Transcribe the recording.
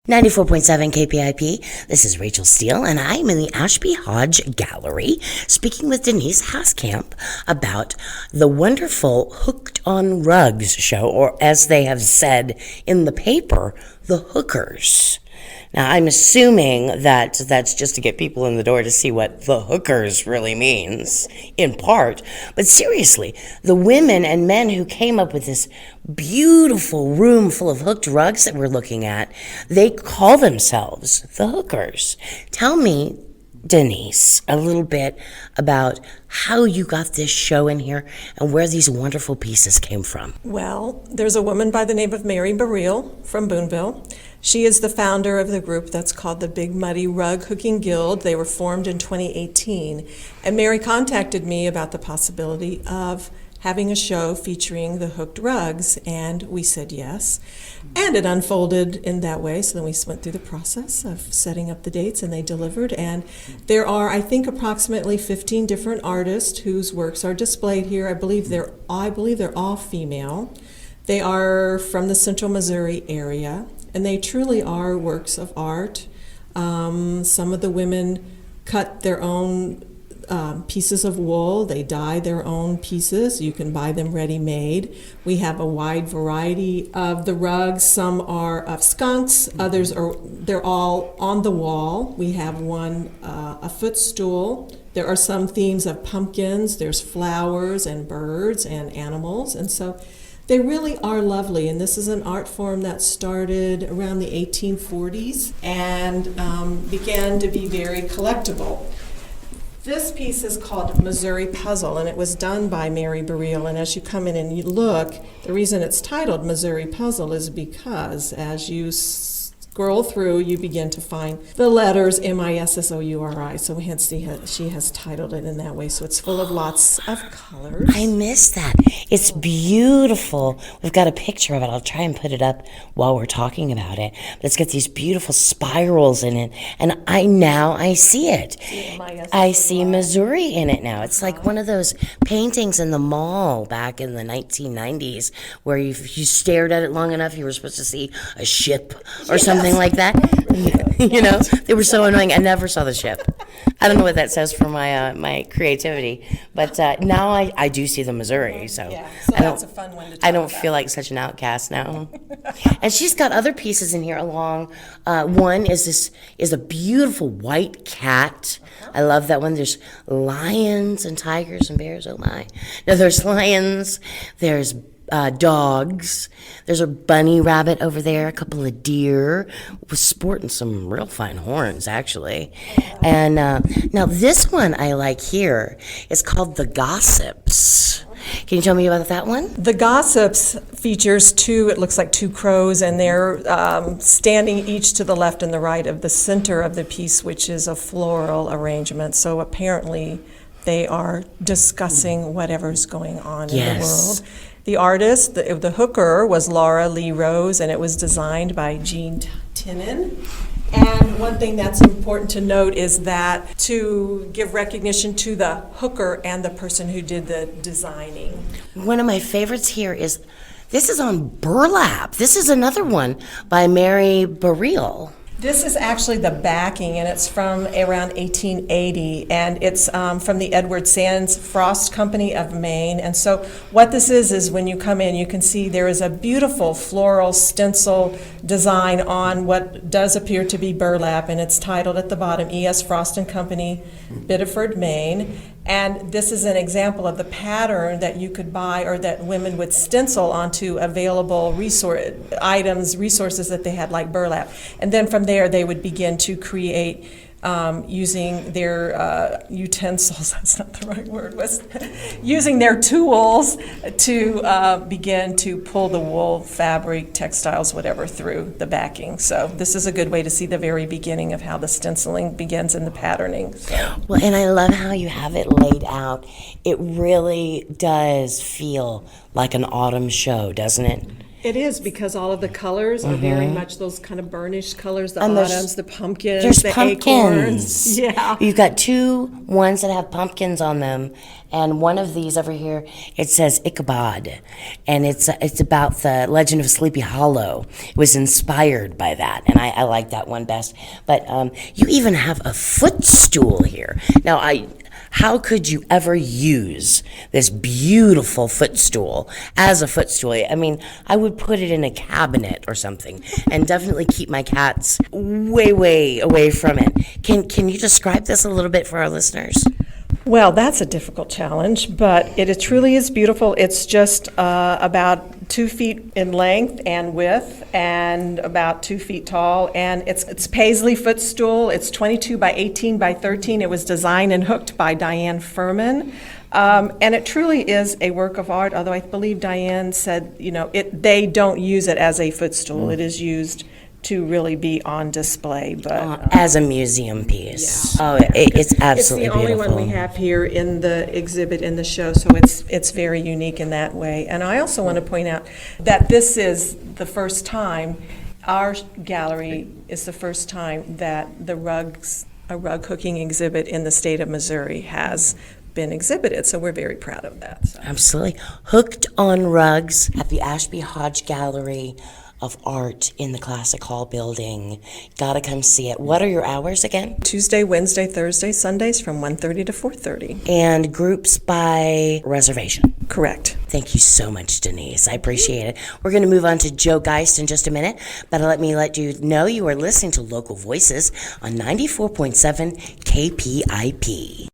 94.7 KPIP. This is Rachel Steele, and I'm in the Ashby Hodge Gallery speaking with Denise Haskamp about the wonderful Hooked on Rugs show, or as they have said in the paper, the Hookers. Now, I'm assuming that that's just to get people in the door to see what the hookers really means, in part. But seriously, the women and men who came up with this beautiful room full of hooked rugs that we're looking at, they call themselves the Hookers. Tell me, Denise, a little bit about how you got this show in here and where these wonderful pieces came from. Well, there's a woman by the name of Mary Burrell from Boonville. She is the founder of the group that's called the Big Muddy Rug Hooking Guild. They were formed in 2018. And Mary contacted me about the possibility of having a show featuring the hooked rugs, and we said yes. And it unfolded in that way, so then we went through the process of setting up the dates, and they delivered. And there are, I think, approximately 15 different artists whose works are displayed here. I believe they're all female. They are from the Central Missouri area, and they truly are works of art. Some of the women cut their own pieces of wool. They dye their own pieces. You can buy them ready-made. We have a wide variety of the rugs. Some are of skunks. Others they're all on the wall. We have one, a footstool. There are some themes of pumpkins. There's flowers and birds and animals. And so they really are lovely, and this is an art form that started around the 1840s and began to be very collectible. This piece is called Missouri Puzzle, and it was done by Mary Burrell. And as you come in and you look, the reason it's titled Missouri Puzzle is because as you scroll through, you begin to find the letters M-I-S-S-O-U-R-I. So hence she has titled it in that way. So it's full of lots of colors. I missed that. It's beautiful. We've got a picture of it. I'll try and put it up while we're talking about it. But it's got these beautiful spirals in it. And I see it. I see Missouri in it now. It's like one of those paintings in the mall back in the 1990s where if you stared at it long enough, you were supposed to see a ship or something like that. You know, they were so annoying. I never saw the ship. I don't know what that says for my creativity, but now I do see the Missouri. So, that's a fun one to talk I don't about. feel like such an outcast now. And she's got other pieces in here along. One is a beautiful white cat. I love that one. There's lions and tigers and bears. Oh my! No, there's lions. There's dogs. There's a bunny rabbit over there, a couple of deer with sporting some real fine horns, actually. And now this one I like here is called The Gossips. Can you tell me about that one? The Gossips features it looks like two crows, and they're standing each to the left and the right of the center of the piece, which is a floral arrangement. So apparently they are discussing whatever's going on in the world. The artist, the hooker, was Laura Lee Rose, and it was designed by Jean Tinnen. And one thing that's important to note is that to give recognition to the hooker and the person who did the designing. One of my favorites here is, this is on burlap. This is another one by Mary Burrell. This is actually the backing, and it's from around 1880, and it's from the Edward Sands Frost Company of Maine. And so what this is when you come in, you can see there is a beautiful floral stencil design on what does appear to be burlap, and it's titled at the bottom, E.S. Frost and Company, Biddeford, Maine. And this is an example of the pattern that you could buy, or that women would stencil onto available resources that they had, like burlap. And then from there, they would begin to create using their utensils, that's not the right word, using their tools to begin to pull the wool, fabric, textiles, whatever, through the backing. So this is a good way to see the very beginning of how the stenciling begins in the patterning. So. Well, and I love how you have it laid out. It really does feel like an autumn show, doesn't it? It is, because all of the colors are very much those kind of burnished colors, the And autumns, the pumpkins, There's the pumpkins. acorns. Yeah. You've got two ones that have pumpkins on them, and one of these over here, it says Ichabod, and it's about the legend of Sleepy Hollow. It was inspired by that, and I like that one best. But you even have a footstool here. Now, how could you ever use this beautiful footstool as a footstool? I mean, I would put it in a cabinet or something, and definitely keep my cats way, way away from it. Can you describe this a little bit for our listeners? Well, that's a difficult challenge, but it truly is beautiful. It's just about 2 feet in length and width, and about 2 feet tall. And it's Paisley footstool. It's 22 by 18 by 13. It was designed and hooked by Diane Furman. And it truly is a work of art, although I believe Diane said, they don't use it as a footstool. It is used to really be on display, but as a museum piece. Yeah. Oh, it's absolutely it's the only beautiful. one we have here in the exhibit in the show, so it's very unique in that way. And I also want to point out that this is the first time, our gallery is the first time that a rug hooking exhibit in the state of Missouri has been exhibited, so we're very proud of that. So. Absolutely. Hooked on Rugs at the Ashby Hodge Gallery of Art in the Classic Hall building. Gotta come see it. What are your hours again? Tuesday, Wednesday, Thursday, Sundays from 1:30 to 4:30. And groups by reservation. Correct. Thank you so much, Denise. I appreciate it. We're going to move on to Joe Geist in just a minute, but let me let you know you are listening to Local Voices on 94.7 KPIP.